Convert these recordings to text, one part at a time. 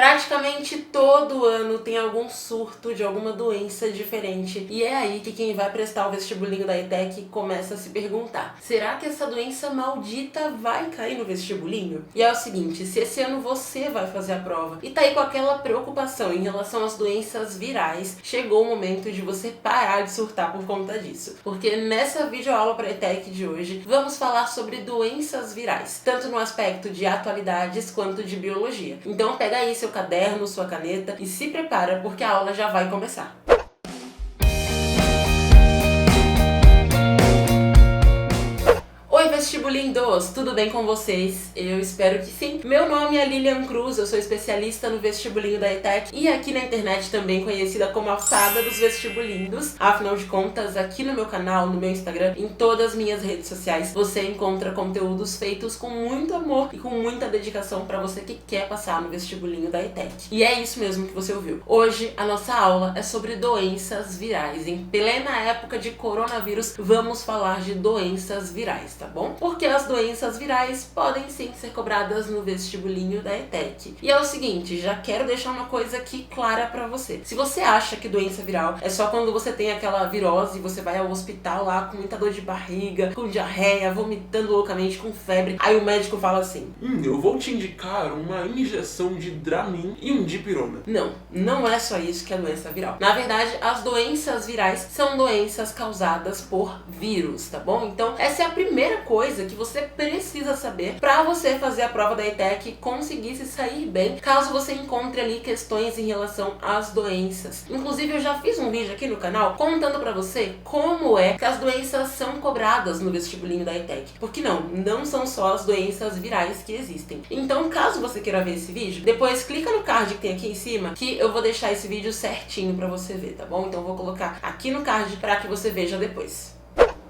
Praticamente todo ano tem algum surto de alguma doença diferente. E é aí que quem vai prestar o vestibulinho da ETEC começa a se perguntar: será que essa doença maldita vai cair no vestibulinho? E é o seguinte, se esse ano você vai fazer a prova e tá aí com aquela preocupação em relação às doenças virais, chegou o momento de você parar de surtar por conta disso. Porque nessa videoaula para ETEC de hoje, vamos falar sobre doenças virais, tanto no aspecto de atualidades quanto de biologia. Então pega aí seu caderno, sua caneta e se prepara porque a aula já vai começar. Oi vestibulindos, tudo bem com vocês? Eu espero que sim. Meu nome é Lilian Cruz, eu sou especialista no vestibulinho da ETEC e aqui na internet também conhecida como a fada dos vestibulindos. Afinal de contas, aqui no meu canal, no meu Instagram, em todas as minhas redes sociais, você encontra conteúdos feitos com muito amor e com muita dedicação para você que quer passar no vestibulinho da ETEC. E é isso mesmo que você ouviu. Hoje a nossa aula é sobre doenças virais. Em plena época de coronavírus, vamos falar de doenças virais, tá bom? Porque as doenças virais podem sim ser cobradas no vestibulinho da ETEC. E é o seguinte, já quero deixar uma coisa aqui clara pra você. Se você acha que doença viral é só quando você tem aquela virose e você vai ao hospital lá com muita dor de barriga, com diarreia, vomitando loucamente, com febre, aí o médico fala assim: eu vou te indicar uma injeção de Dramin e um dipirona. Não é só isso que é doença viral. Na verdade, as doenças virais são doenças causadas por vírus, tá bom? Então, essa é a primeira coisa que você precisa saber para você fazer a prova da ETEC e conseguir se sair bem, caso você encontre ali questões em relação às doenças. Inclusive, eu já fiz um vídeo aqui no canal contando para você como é que as doenças são cobradas no vestibulinho da ETEC. Porque não são só as doenças virais que existem. Então, caso você queira ver esse vídeo, depois clica no card que tem aqui em cima, que eu vou deixar esse vídeo certinho para você ver, tá bom? Então, eu vou colocar aqui no card para que você veja depois.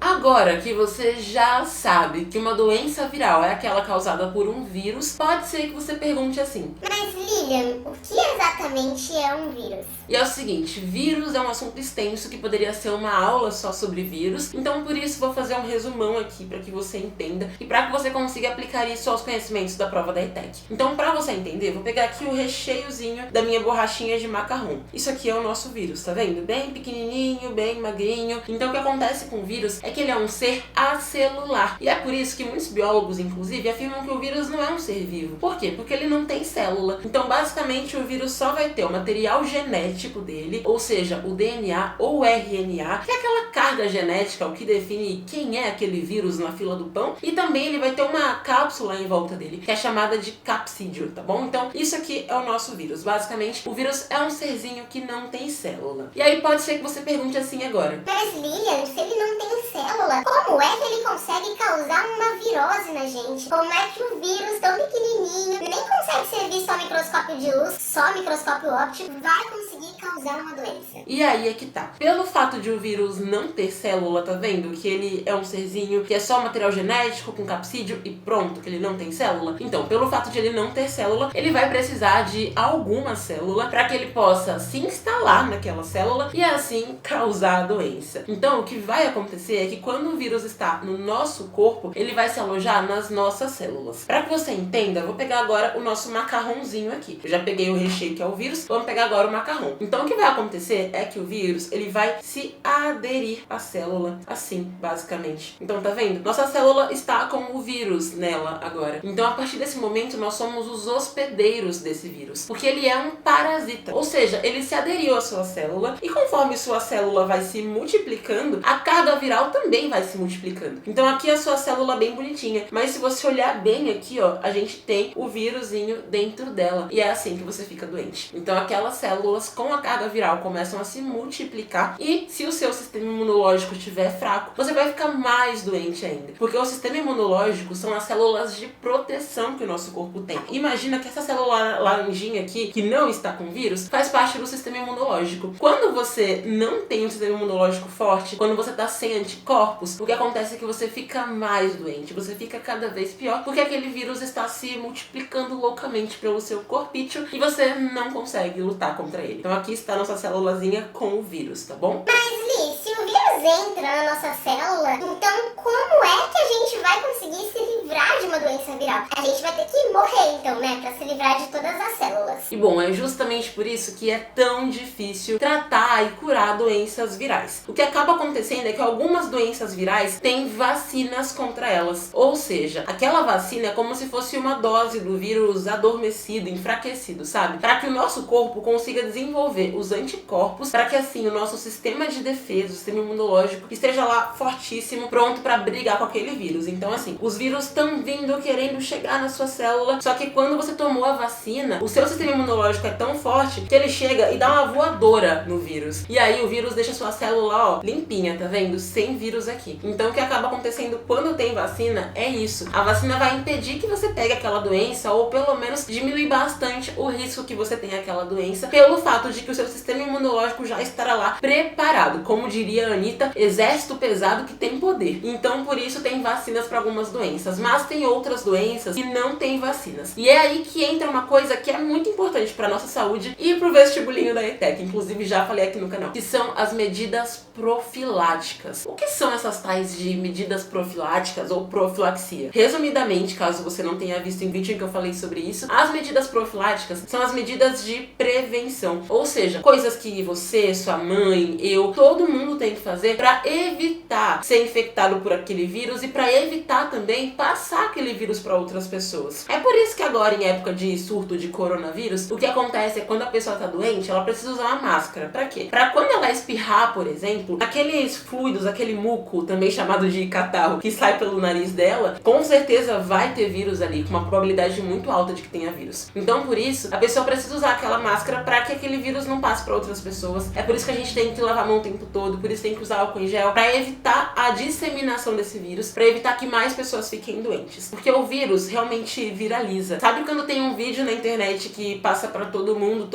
Agora que você já sabe que uma doença viral é aquela causada por um vírus, pode ser que você pergunte assim: mas Lilian, o que exatamente é um vírus? E é o seguinte, vírus é um assunto extenso que poderia ser uma aula só sobre vírus, então por isso vou fazer um resumão aqui para que você entenda e para que você consiga aplicar isso aos conhecimentos da prova da ETEC. Então, para você entender, vou pegar aqui o recheiozinho da minha borrachinha de macarrão. Isso aqui é o nosso vírus, tá vendo? Bem pequenininho, bem magrinho. Então o que acontece com o vírus é que ele é um ser acelular. E é por isso que muitos biólogos, inclusive, afirmam que o vírus não é um ser vivo. Por quê? Porque ele não tem célula. Então, basicamente, o vírus só vai ter o material genético dele, ou seja, o DNA ou o RNA, que é aquela carga genética, o que define quem é aquele vírus na fila do pão. E também ele vai ter uma cápsula em volta dele, que é chamada de capsídeo, tá bom? Então, isso aqui é o nosso vírus. Basicamente, o vírus é um serzinho que não tem célula. E aí pode ser que você pergunte assim agora: mas Lilian, se ele não tem célula, como é que ele consegue causar uma virose na gente? Como é que um vírus tão pequenininho, nem consegue ser visto ao microscópio de luz, só microscópio óptico, vai conseguir causar uma doença? E aí é que tá. Pelo fato de o vírus não ter célula, tá vendo? Que ele é um serzinho que é só material genético com capsídeo e pronto, que ele não tem célula. Então, pelo fato de ele não ter célula, ele vai precisar de alguma célula para que ele possa se instalar naquela célula e assim causar a doença. Então, o que vai acontecer é que quando o vírus está no nosso corpo, ele vai se alojar nas nossas células. Para que você entenda, eu vou pegar agora o nosso macarrãozinho aqui. Eu já peguei o recheio que é o vírus, vamos pegar agora o macarrão. Então o que vai acontecer é que o vírus, ele vai se aderir à célula, assim, basicamente. Então tá vendo? Nossa célula está com o vírus nela agora. Então a partir desse momento nós somos os hospedeiros desse vírus, porque ele é um parasita. Ou seja, ele se aderiu à sua célula e conforme sua célula vai se multiplicando, a carga viral também vai se multiplicando. Então aqui a sua célula bem bonitinha, mas se você olhar bem aqui, ó, a gente tem o vírusinho dentro dela e é assim que você fica doente. Então aquelas células com a carga viral começam a se multiplicar e se o seu sistema imunológico estiver fraco, você vai ficar mais doente ainda, porque o sistema imunológico são as células de proteção que o nosso corpo tem. Imagina que essa célula laranjinha aqui, que não está com vírus, faz parte do sistema imunológico. Quando você não tem um sistema imunológico forte, quando você está sem anticorpos, o que acontece é que você fica mais doente, você fica cada vez pior, porque aquele vírus está se multiplicando loucamente pelo seu corpício e você não consegue lutar contra ele. Então aqui está a nossa célulazinha com o vírus, tá bom? Mas Bi, se o vírus entra na nossa célula, então como é que a gente vai conseguir se livrar de uma doença viral? A gente vai ter que morrer, então, né? Pra se livrar de todas as células. E bom, é justamente por isso que é tão difícil tratar e curar doenças virais. O que acaba acontecendo é que algumas doenças virais têm vacinas contra elas. Ou seja, aquela vacina é como se fosse uma dose do vírus adormecido, enfraquecido, sabe? Para que o nosso corpo consiga desenvolver os anticorpos, para que assim o nosso sistema de defesa, o sistema imunológico, esteja lá fortíssimo, pronto para brigar com aquele vírus. Então assim, os vírus estão vindo querendo chegar na sua célula, só que quando você tomou a vacina, o seu sistema imunológico é tão forte que ele chega e dá uma voadora no vírus. E aí o vírus deixa a sua célula, ó, limpinha, tá vendo? Sem vírus aqui. Então o que acaba acontecendo quando tem vacina é isso. A vacina vai impedir que você pegue aquela doença, ou pelo menos diminuir bastante o risco que você tenha aquela doença, pelo fato de que o seu sistema imunológico já estará lá preparado. Como diria a Anitta, exército pesado que tem poder. Então por isso tem vacinas para algumas doenças, mas tem outras doenças que não tem vacinas. E é aí que entra uma coisa que é muito importante para nossa saúde e pro vestibulinho da ETEC, inclusive já falei aqui no canal, que são as medidas profiláticas. O que são essas tais de medidas profiláticas ou profilaxia? Resumidamente, caso você não tenha visto em vídeo em que eu falei sobre isso, as medidas profiláticas são as medidas de prevenção, ou seja, coisas que você, sua mãe, eu, todo mundo tem que fazer para evitar ser infectado por aquele vírus e para evitar também passar aquele vírus para outras pessoas. É por isso que agora, em época de surto de coronavírus, o que acontece é que quando a pessoa tá doente, ela precisa usar uma máscara. Pra quê? Pra quando ela espirrar, por exemplo, aqueles fluidos, aquele muco, também chamado de catarro, que sai pelo nariz dela, com certeza vai ter vírus ali, com uma probabilidade muito alta de que tenha vírus. Então, por isso, a pessoa precisa usar aquela máscara pra que aquele vírus não passe pra outras pessoas. É por isso que a gente tem que lavar a mão o tempo todo, por isso tem que usar álcool em gel, pra evitar a disseminação desse vírus, pra evitar que mais pessoas fiquem doentes. Porque o vírus realmente viraliza. Sabe quando tem um vídeo na internet que passa pra todo mundo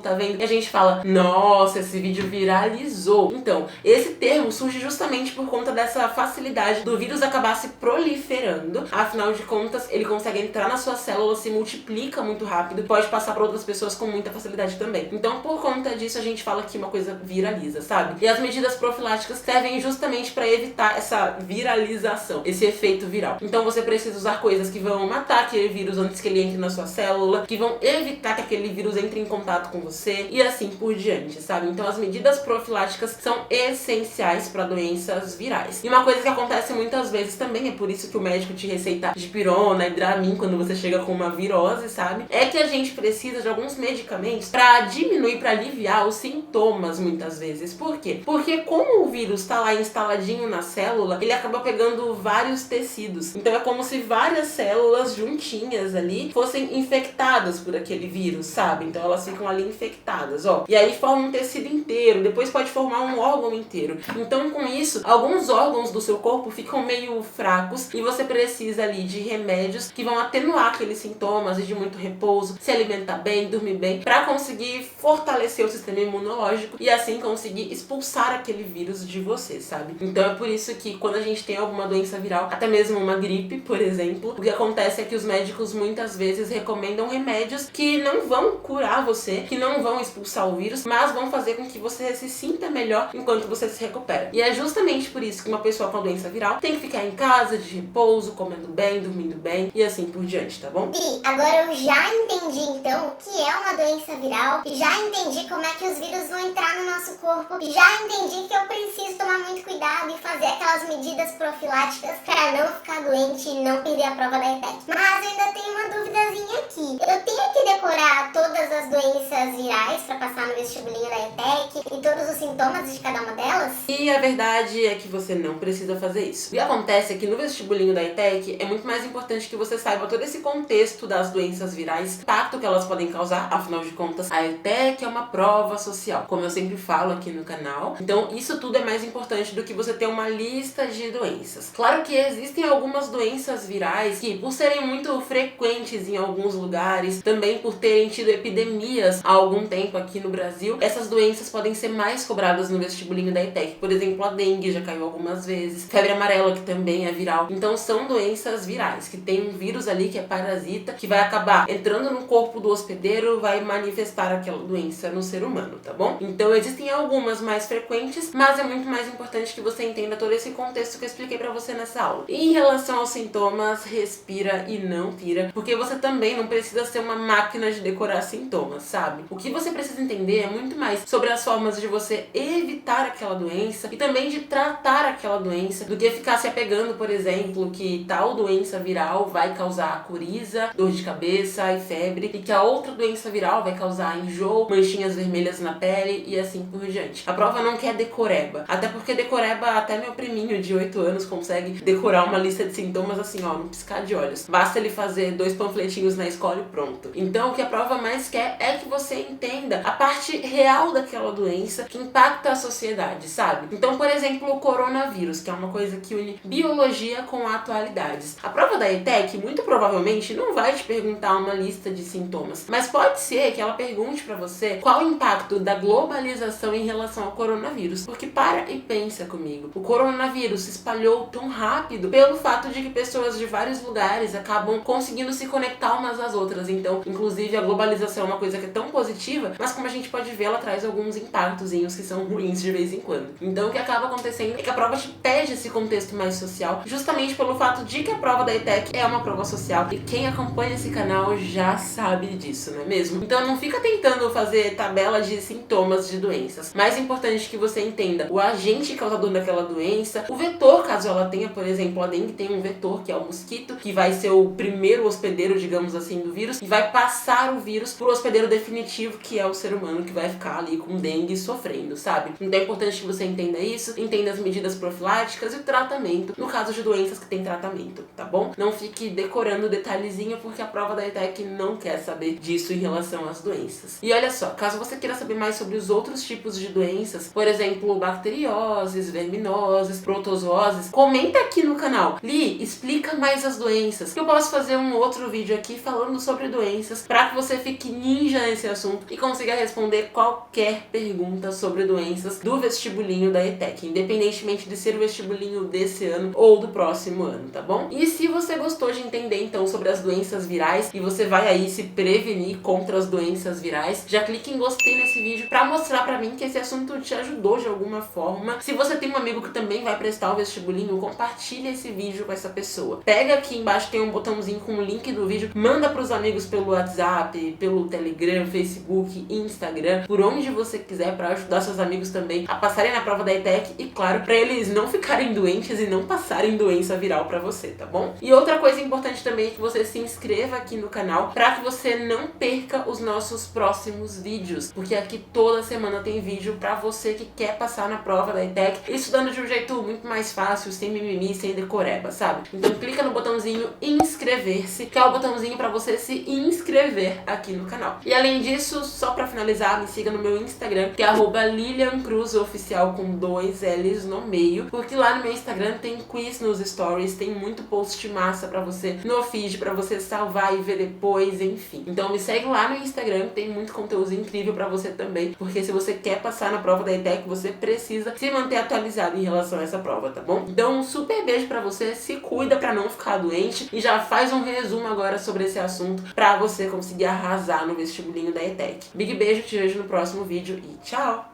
tá vendo, e a gente fala, nossa, esse vídeo viralizou. Então, esse termo surge justamente por conta dessa facilidade do vírus acabar se proliferando. Afinal de contas, ele consegue entrar na sua célula, se multiplica muito rápido e pode passar para outras pessoas com muita facilidade também. Então, por conta disso, a gente fala que uma coisa viraliza, sabe? E as medidas profiláticas servem justamente para evitar essa viralização, esse efeito viral. Então, você precisa usar coisas que vão matar aquele vírus antes que ele entre na sua célula, que vão evitar que aquele vírus entre em contato com você e assim por diante, sabe? Então as medidas profiláticas são essenciais para doenças virais. E uma coisa que acontece muitas vezes também, é por isso que o médico te receita dipirona e Dramin quando você chega com uma virose, sabe? É que a gente precisa de alguns medicamentos para diminuir, para aliviar os sintomas muitas vezes. Por quê? Porque como o vírus tá lá instaladinho na célula, ele acaba pegando vários tecidos. Então é como se várias células juntinhas ali fossem infectadas por aquele vírus, sabe? Então elas ficam ali infectadas, ó. E aí forma um tecido inteiro, depois pode formar um órgão inteiro. Então com isso, alguns órgãos do seu corpo ficam meio fracos e você precisa ali de remédios que vão atenuar aqueles sintomas e de muito repouso, se alimentar bem, dormir bem, pra conseguir fortalecer o sistema imunológico e assim conseguir expulsar aquele vírus de você, sabe? Então é por isso que quando a gente tem alguma doença viral, até mesmo uma gripe, por exemplo, o que acontece é que os médicos muitas vezes recomendam remédios que não vão curar você, que não vão expulsar o vírus, mas vão fazer com que você se sinta melhor enquanto você se recupera. E é justamente por isso que uma pessoa com a doença viral tem que ficar em casa, de repouso, comendo bem, dormindo bem e assim por diante, tá bom? Bi, agora eu já entendi então o que é uma doença viral, já entendi como é que os vírus vão entrar no nosso corpo, já entendi que eu preciso tomar muito cuidado e fazer aquelas medidas profiláticas para não ficar doente e não perder a prova da ETEC. Mas eu ainda tenho uma duvidazinha aqui. Eu tenho que decorar todas as doenças virais para passar no vestibulinho da ETEC e todos os sintomas de cada uma delas? E a verdade é que você não precisa fazer isso. O que acontece é que no vestibulinho da ETEC é muito mais importante que você saiba todo esse contexto das doenças virais, o impacto que elas podem causar, afinal de contas, a ETEC é uma prova social, como eu sempre falo aqui no canal. Então isso tudo é mais importante do que você ter uma lista de doenças. Claro que existem algumas doenças virais que, por serem muito frequentes em alguns alguns lugares, também por terem tido epidemias há algum tempo aqui no Brasil, essas doenças podem ser mais cobradas no vestibulinho da ETEC. Por exemplo, a dengue já caiu algumas vezes, febre amarela, que também é viral. Então são doenças virais, que tem um vírus ali que é parasita, que vai acabar entrando no corpo do hospedeiro, vai manifestar aquela doença no ser humano, tá bom? Então existem algumas mais frequentes, mas é muito mais importante que você entenda todo esse contexto que eu expliquei pra você nessa aula. E em relação aos sintomas, respira e não pira, porque você também não precisa ser uma máquina de decorar sintomas, sabe? O que você precisa entender é muito mais sobre as formas de você evitar aquela doença e também de tratar aquela doença, do que ficar se apegando, por exemplo, que tal doença viral vai causar coriza, dor de cabeça e febre, e que a outra doença viral vai causar enjoo, manchinhas vermelhas na pele e assim por diante. A prova não quer decoreba, até porque decoreba até meu priminho de 8 anos consegue decorar uma lista de sintomas assim, ó, no piscar de olhos. Basta ele fazer 2 panfletinhos na escola e pronto. Então o que a prova mais quer é que você entenda a parte real daquela doença que impacta a sociedade, sabe? Então, por exemplo, o coronavírus, que é uma coisa que une biologia com atualidades. A prova da ETEC, muito provavelmente, não vai te perguntar uma lista de sintomas, mas pode ser que ela pergunte pra você qual o impacto da globalização em relação ao coronavírus. Porque para e pensa comigo, o coronavírus se espalhou tão rápido pelo fato de que pessoas de vários lugares acabam conseguindo se conectar umas às outras. Então, inclusive, a globalização é uma coisa que é tão positiva, mas como a gente pode ver, ela traz alguns impactozinhos que são ruins de vez em quando. Então, o que acaba acontecendo é que a prova te pede esse contexto mais social, justamente pelo fato de que a prova da ETEC é uma prova social, e quem acompanha esse canal já sabe disso, não é mesmo? Então, não fica tentando fazer tabela de sintomas de doenças. Mais importante que você entenda o agente causador daquela doença, o vetor, caso ela tenha, por exemplo, a dengue tem um vetor, que é o mosquito, que vai ser o primeiro hospedeiro, digamos assim, do vírus, e vai passar o vírus pro hospedeiro definitivo, que é o ser humano, que vai ficar ali com dengue sofrendo, sabe? Então é importante que você entenda isso, entenda as medidas profiláticas e o tratamento, no caso de doenças que tem tratamento, tá bom? Não fique decorando detalhezinho, porque a prova da ETEC não quer saber disso em relação às doenças. E olha só, caso você queira saber mais sobre os outros tipos de doenças, por exemplo, bacterioses, verminoses, protozooses, comenta aqui no canal. Li, explica mais as doenças, que eu posso fazer um outro vídeo aqui falando sobre doenças, para que você fique ninja nesse assunto e consiga responder qualquer pergunta sobre doenças do vestibulinho da ETEC, independentemente de ser o vestibulinho desse ano ou do próximo ano, tá bom? E se você gostou de entender então sobre as doenças virais e você vai aí se prevenir contra as doenças virais, já clique em gostei nesse vídeo pra mostrar pra mim que esse assunto te ajudou de alguma forma. Se você tem um amigo que também vai prestar o vestibulinho, compartilha esse vídeo com essa pessoa. Pega aqui embaixo, tem um botãozinho com o link do vídeo, manda pros amigos pelo WhatsApp, pelo Telegram, Facebook, Instagram, por onde você quiser, pra ajudar seus amigos também a passarem na prova da ETEC e, claro, pra eles não ficarem doentes e não passarem doença viral pra você, tá bom? E outra coisa importante também é que você se inscreva aqui no canal pra que você não perca os nossos próximos vídeos, porque aqui toda semana tem vídeo pra você que quer passar na prova da ETEC, estudando de um jeito muito mais fácil, sem mimimi, sem decoreba, sabe? Então clica no botãozinho inscrever-se, que é o botãozinho pra você se inscrever aqui no canal. E além disso, só pra finalizar, me siga no meu Instagram, que é @LilianCruzOficial com 2 L's no meio, porque lá no meu Instagram tem quiz nos stories, tem muito post massa pra você no feed, pra você salvar e ver depois, enfim. Então me segue lá no Instagram, tem muito conteúdo incrível pra você também, porque se você quer passar na prova da ETEC, você precisa se manter atualizado em relação a essa prova, tá bom? Então um super beijo pra você, se cuida pra não ficar doente e já faz um resumo agora sobre esse assunto pra você conseguir arrasar no vestibulinho da ETEC. Big beijo, te vejo no próximo vídeo e tchau!